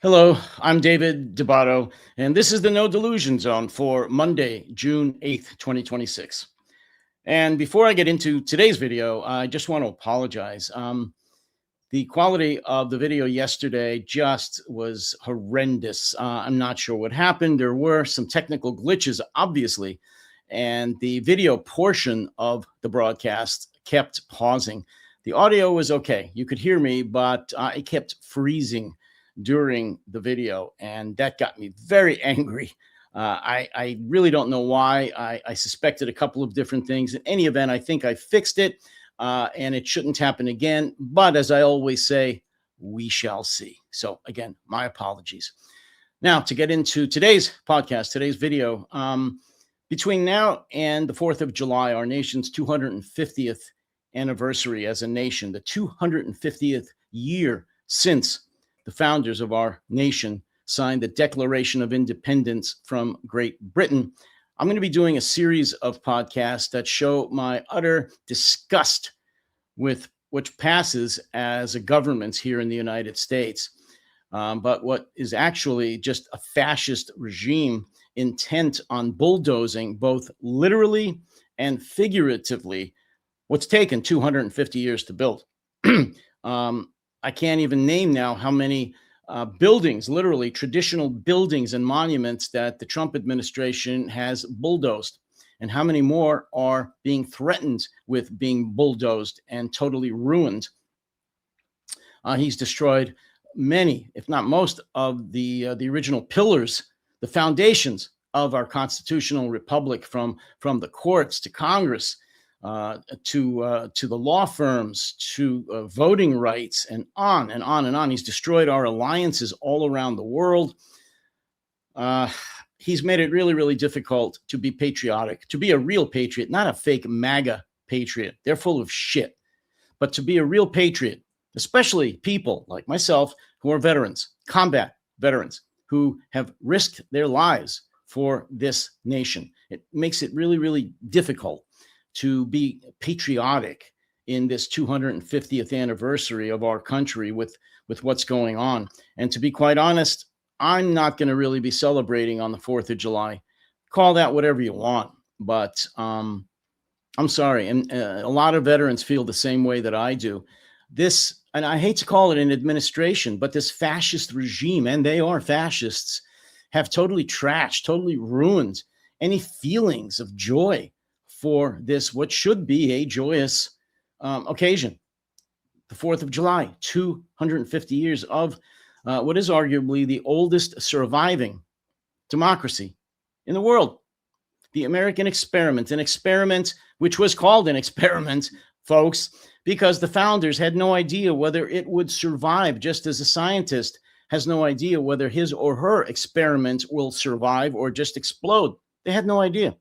Hello, I'm David Debato, and this is the No Delusion Zone for Monday, June 8th, 2026. And before I get into today's video, I just want to apologize. The quality of the video yesterday just was horrendous. I'm not sure what happened. There were some technical glitches, obviously, and the video portion of the broadcast kept pausing. The audio was okay. You could hear me, but it kept freezing during the video, and that got me very angry. I really don't know why. I suspected a couple of different things. In any event, I think I fixed it, and it shouldn't happen again. But as I always say, we shall see. So again, my apologies. Now, to get into today's podcast, today's video, between now and the 4th of July, our nation's 250th anniversary as a nation, the 250th year since the founders of our nation signed the Declaration of Independence from Great Britain, I'm going to be doing a series of podcasts that show my utter disgust with what passes as a government here in the United States, but what is actually just a fascist regime intent on bulldozing, both literally and figuratively, what's taken 250 years to build. I can't even name now how many buildings, literally traditional buildings and monuments that the Trump administration has bulldozed, and how many more are being threatened with being bulldozed and totally ruined. He's destroyed many, if not most, of the original pillars, the foundations of our constitutional republic, from the courts to Congress, to the law firms, to voting rights, and on and on and on. He's destroyed our alliances all around the world. He's made it really, really difficult to be patriotic, to be a real patriot, not a fake MAGA patriot. They're full of shit. But to be a real patriot, especially people like myself who are veterans, combat veterans, who have risked their lives for this nation, it makes it really, really difficult to be patriotic in this 250th anniversary of our country with what's going on. And to be quite honest, I'm not going to really be celebrating on the 4th of July. Call that whatever you want, but I'm sorry. And a lot of veterans feel the same way that I do. This, and I hate to call it an administration, but this fascist regime, and they are fascists, have totally trashed, totally ruined any feelings of joy for this, what should be a joyous occasion. The 4th of July, 250 years of what is arguably the oldest surviving democracy in the world. The American experiment, an experiment which was called an experiment, folks, because the founders had no idea whether it would survive, just as a scientist has no idea whether his or her experiment will survive or just explode. They had no idea.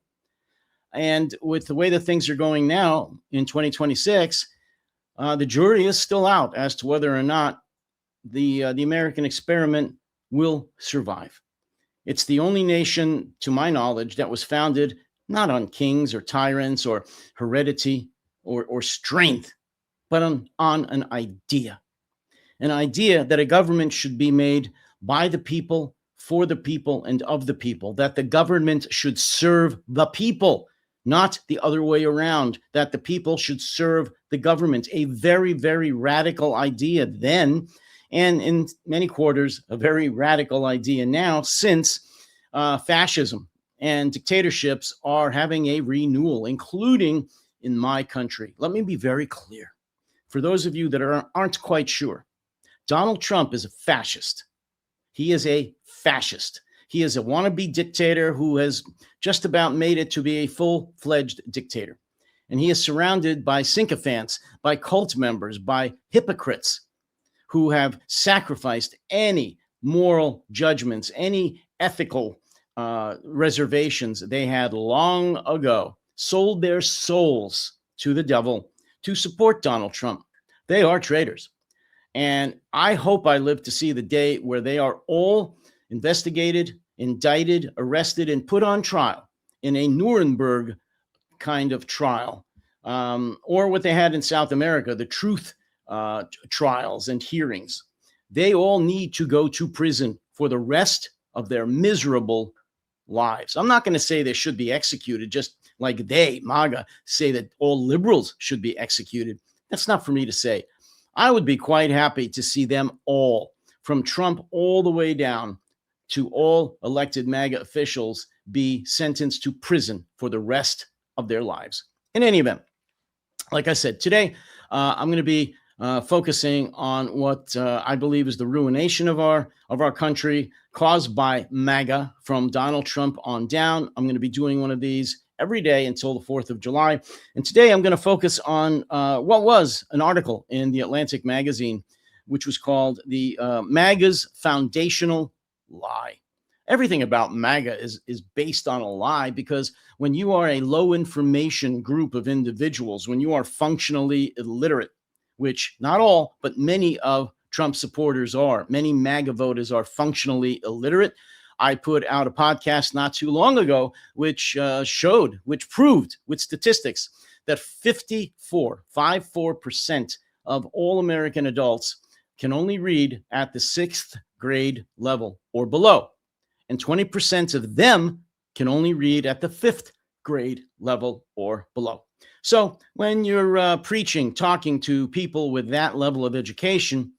And with the way that things are going now in 2026, the jury is still out as to whether or not the American experiment will survive. It's the only nation, to my knowledge, that was founded not on kings or tyrants or heredity or strength, but on an idea that a government should be made by the people, for the people, and of the people, that the government should serve the people, not the other way around, that the people should serve the government. A very, very radical idea then, and in many quarters, a very radical idea now, since fascism and dictatorships are having a renewal, including in my country. Let me be very clear. For those of you that aren't quite sure, Donald Trump is a fascist. He is a fascist. He is a wannabe dictator who has just about made it to be a full-fledged dictator. And he is surrounded by sycophants, by cult members, by hypocrites who have sacrificed any moral judgments, any ethical reservations they had long ago, sold their souls to the devil to support Donald Trump. They are traitors. And I hope I live to see the day where they are all investigated, indicted, arrested, and put on trial in a Nuremberg kind of trial, or what they had in South America, the truth trials and hearings. they all need to go to prison for the rest of their miserable lives. I'm not going to say they should be executed, just like they, MAGA, say that all liberals should be executed. That's not for me to say. I would be quite happy to see them all, from Trump all the way down to all elected MAGA officials, be sentenced to prison for the rest of their lives. In any event, like I said, today I'm going to be focusing on what I believe is the ruination of our country caused by MAGA from Donald Trump on down. I'm going to be doing one of these every day until the 4th of July. And today I'm going to focus on what was an article in the Atlantic magazine, which was called the MAGA's Foundational Lie. Everything about MAGA is based on a lie, because when you are a low information group of individuals, when you are functionally illiterate, which not all, but many of Trump supporters are, many MAGA voters are functionally illiterate. I put out a podcast not too long ago, which proved with statistics that 54% of all American adults can only read at the 6th grade level or below. And 20% of them can only read at the 5th grade level or below. So when you're talking to people with that level of education,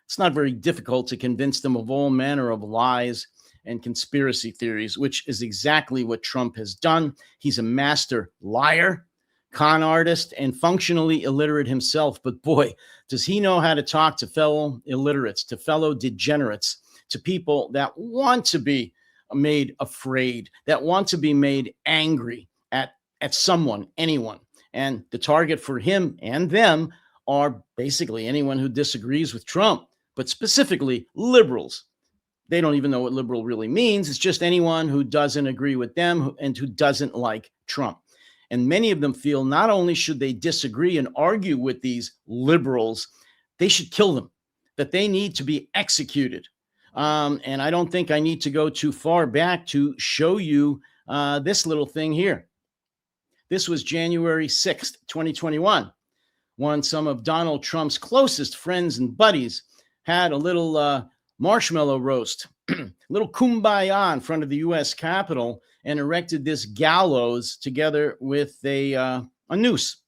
it's not very difficult to convince them of all manner of lies and conspiracy theories, which is exactly what Trump has done. He's a master liar, con artist, and functionally illiterate himself. But boy, does he know how to talk to fellow illiterates, to fellow degenerates, to people that want to be made afraid, that want to be made angry at someone, anyone. And the target for him and them are basically anyone who disagrees with Trump, but specifically liberals. They don't even know what liberal really means. It's just anyone who doesn't agree with them and who doesn't like Trump. And many of them feel not only should they disagree and argue with these liberals, they should kill them, that they need to be executed. And I don't think I need to go too far back to show you this little thing here. This was January 6th, 2021, when some of Donald Trump's closest friends and buddies had a little marshmallow roast, a little kumbaya in front of the U.S. Capitol, and erected this gallows together with a noose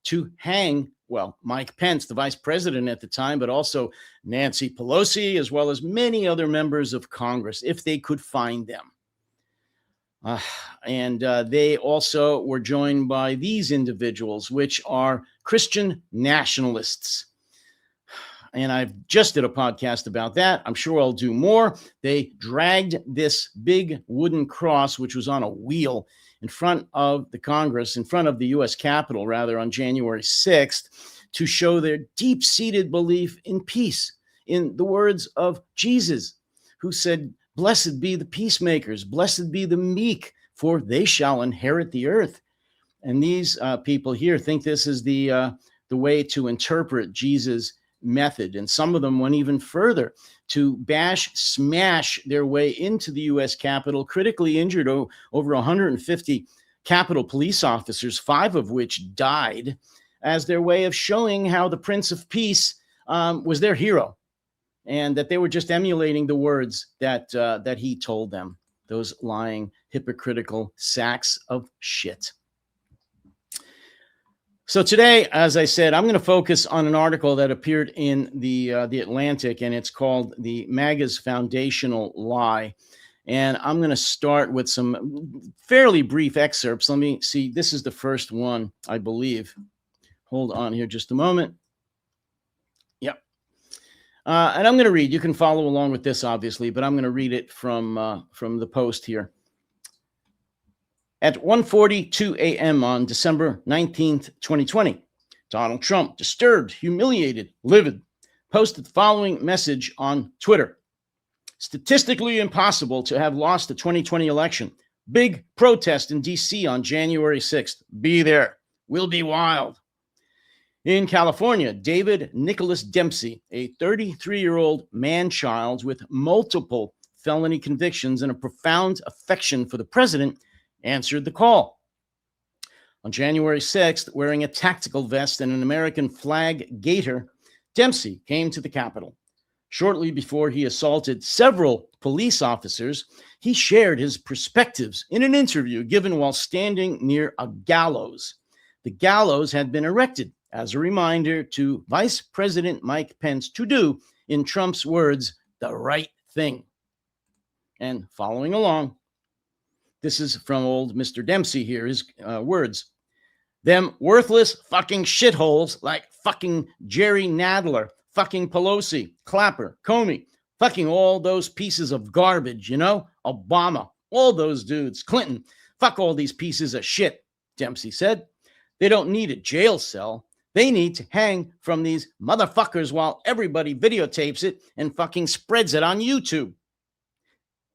to hang, well, Mike Pence, the vice president at the time, but also Nancy Pelosi, as well as many other members of Congress, if they could find them. And they also were joined by these individuals, which are Christian nationalists. And I've just did a podcast about that. I'm sure I'll do more. They dragged this big wooden cross, which was on a wheel, in front of the Congress, in front of the U.S. Capitol, rather, on January 6th, to show their deep-seated belief in peace, in the words of Jesus, who said, "Blessed be the peacemakers, blessed be the meek, for they shall inherit the earth." And these people here think this is the way to interpret Jesus' method. And some of them went even further to smash their way into the U.S. Capitol, critically injured over 150 Capitol police officers, 5 of which died, as their way of showing how the Prince of Peace was their hero, and that they were just emulating the words that he told them, those lying, hypocritical sacks of shit. So today, as I said, I'm going to focus on an article that appeared in the Atlantic, and it's called the MAGA's Foundational Lie. And I'm going to start with some fairly brief excerpts. Let me see. This is the first one, I believe. Hold on here just a moment. Yep. And I'm going to read. You can follow along with this, obviously, but I'm going to read it from the post here. At 1:42 a.m. on December 19th, 2020, Donald Trump, disturbed, humiliated, livid, posted the following message on Twitter. "Statistically impossible to have lost the 2020 election. Big protest in D.C. on January 6th. Be there. Will be wild." In California, David Nicholas Dempsey, a 33-year-old man-child with multiple felony convictions and a profound affection for the president, answered the call. On January 6th, wearing a tactical vest and an American flag gaiter, Dempsey came to the Capitol. Shortly before he assaulted several police officers, he shared his perspectives in an interview given while standing near a gallows. The gallows had been erected as a reminder to Vice President Mike Pence to do, in Trump's words, the right thing. And following along, this is from old Mr. Dempsey here, his words. Them worthless fucking shitholes like fucking Jerry Nadler, fucking Pelosi, Clapper, Comey, fucking all those pieces of garbage, Obama, all those dudes, Clinton, fuck all these pieces of shit, Dempsey said. They don't need a jail cell. They need to hang from these motherfuckers while everybody videotapes it and fucking spreads it on YouTube.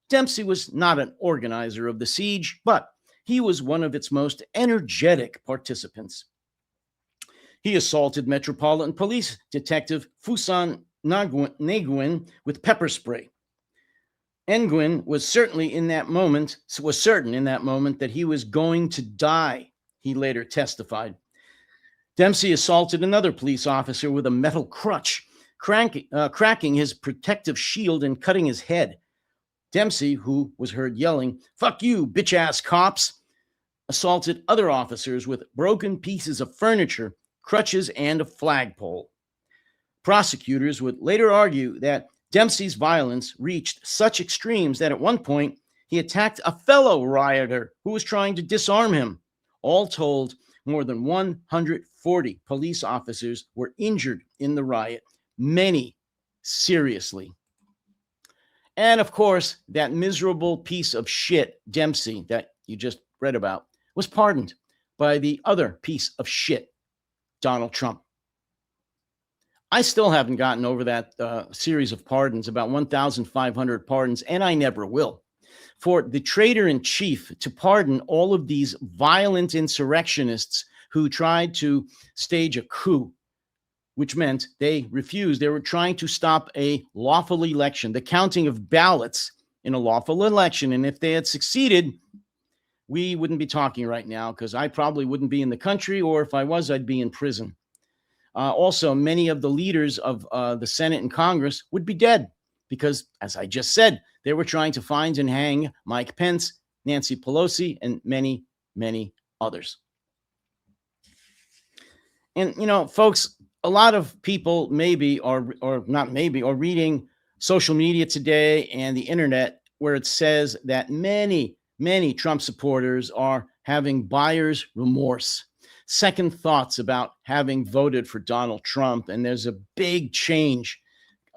Dempsey was not an organizer of the siege, but he was one of its most energetic participants. He assaulted Metropolitan Police Detective Fusan Nguyen with pepper spray. Nguyen was certain in that moment that he was going to die, he later testified. Dempsey assaulted another police officer with a metal crutch, cracking his protective shield and cutting his head. Dempsey, who was heard yelling, "Fuck you, bitch-ass cops," assaulted other officers with broken pieces of furniture, crutches, and a flagpole. Prosecutors would later argue that Dempsey's violence reached such extremes that at one point he attacked a fellow rioter who was trying to disarm him. All told, more than 140 police officers were injured in the riot, many seriously. And of course, that miserable piece of shit, Dempsey, that you just read about, was pardoned by the other piece of shit, Donald Trump. I still haven't gotten over that series of pardons, about 1,500 pardons, and I never will. For the traitor-in-chief to pardon all of these violent insurrectionists who tried to stage a coup, which meant they refused. They were trying to stop a lawful election, the counting of ballots in a lawful election. And if they had succeeded, we wouldn't be talking right now, because I probably wouldn't be in the country, or if I was, I'd be in prison. Also, many of the leaders of the Senate and Congress would be dead because, as I just said, they were trying to find and hang Mike Pence, Nancy Pelosi, and many, many others. And, folks, a lot of people are reading social media today and the internet, where it says that many, many Trump supporters are having buyer's remorse, second thoughts about having voted for Donald Trump. And there's a big change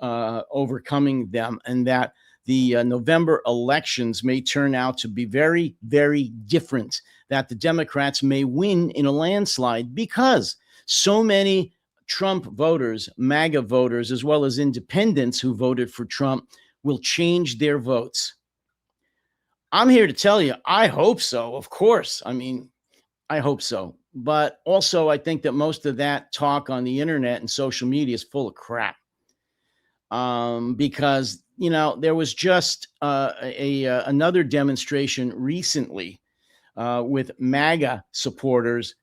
overcoming them, and that the November elections may turn out to be very, very different, that the Democrats may win in a landslide because so many Trump voters, MAGA voters, as well as independents who voted for Trump will change their votes. I'm here to tell you, I hope so, of course. I mean, I hope so. But also, I think that most of that talk on the internet and social media is full of crap. Because, there was just another demonstration recently with MAGA supporters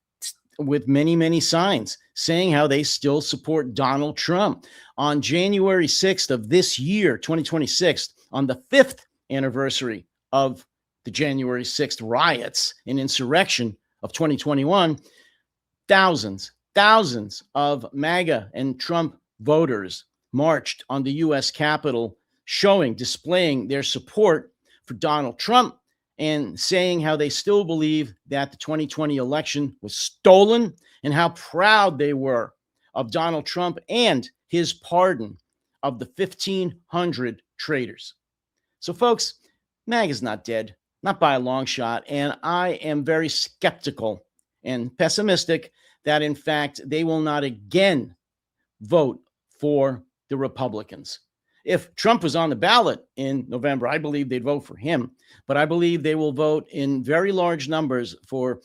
with many, many signs saying how they still support Donald Trump. On January 6th of this year, 2026, on the 5th anniversary of the January 6th riots and insurrection of 2021, thousands of MAGA and Trump voters marched on the U.S. Capitol, displaying their support for Donald Trump and saying how they still believe that the 2020 election was stolen and how proud they were of Donald Trump and his pardon of the 1,500 traitors. So, folks, MAGA's not dead, not by a long shot, and I am very skeptical and pessimistic that, in fact, they will not again vote for the Republicans. If Trump was on the ballot in November, I believe they'd vote for him, but I believe they will vote in very large numbers for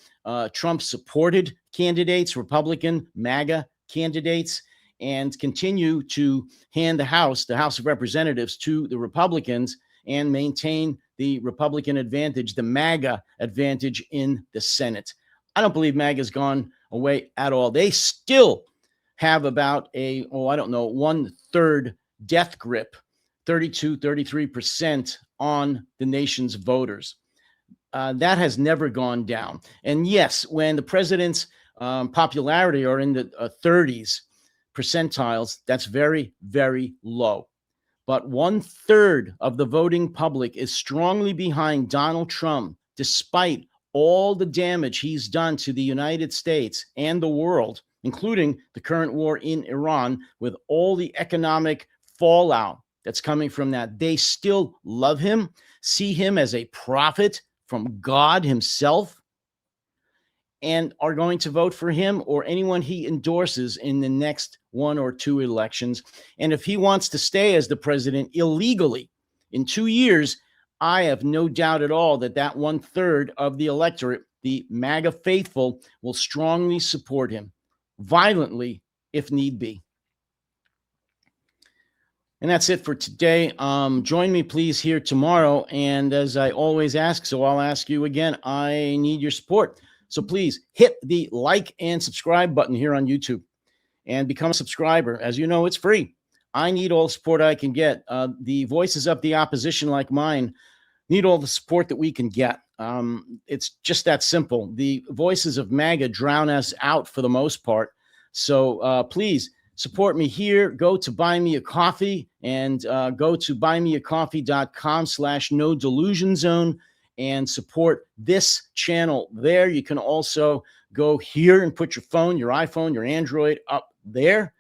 Trump-supported candidates, Republican MAGA candidates, and continue to hand the House of Representatives, to the Republicans and maintain the Republican advantage, the MAGA advantage in the Senate. I don't believe MAGA's gone away at all. They still have about 1/3 death grip, 32, 33% on the nation's voters. That has never gone down. And yes, when the president's popularity are in the 30s percentiles, that's very, very low. But 1/3 of the voting public is strongly behind Donald Trump, despite all the damage he's done to the United States and the world, including the current war in Iran, with all the economic fallout that's coming from that. They still love him, see him as a prophet from God himself, and are going to vote for him or anyone he endorses in the next 1 or 2 elections. And if he wants to stay as the president illegally in 2 years, I have no doubt at all that 1/3 of the electorate, the MAGA faithful, will strongly support him, violently if need be. And that's it for today. Join me, please, here tomorrow. And as I always ask, so I'll ask you again, I need your support. So please hit the like and subscribe button here on YouTube and become a subscriber. As you know, it's free. I need all the support I can get. The voices of the opposition like mine need all the support that we can get. It's just that simple. The voices of MAGA drown us out for the most part. So please support me here. Go to Buy Me a Coffee and go to buymeacoffee.com/No Delusion Zone and support this channel there. You can also go here and put your phone, your iPhone, your Android up there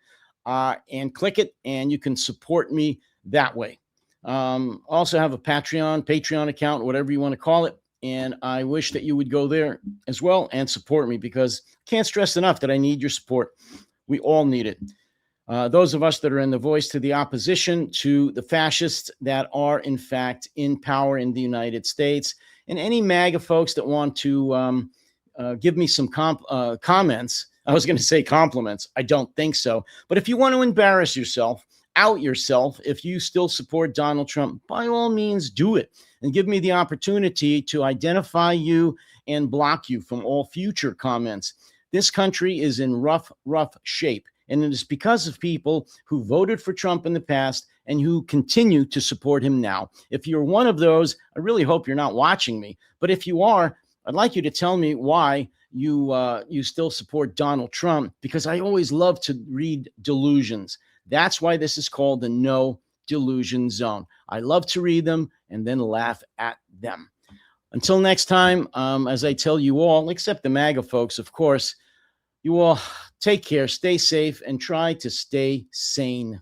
and click it, and you can support me that way. Also have a Patreon account, whatever you want to call it. And I wish that you would go there as well and support me, because I can't stress enough that I need your support. We all need it. Those of us that are in the voice to the opposition, to the fascists that are, in fact, in power in the United States, and any MAGA folks that want to give me some comments. I was going to say compliments. I don't think so. But if you want to embarrass yourself, out yourself, if you still support Donald Trump, by all means, do it. And give me the opportunity to identify you and block you from all future comments. This country is in rough shape. And it is because of people who voted for Trump in the past and who continue to support him now. If you're one of those, I really hope you're not watching me. But if you are, I'd like you to tell me why you still support Donald Trump, because I always love to read delusions. That's why this is called the No Delusion Zone. I love to read them and then laugh at them. Until next time, as I tell you all, except the MAGA folks, of course, you all take care, stay safe, and try to stay sane.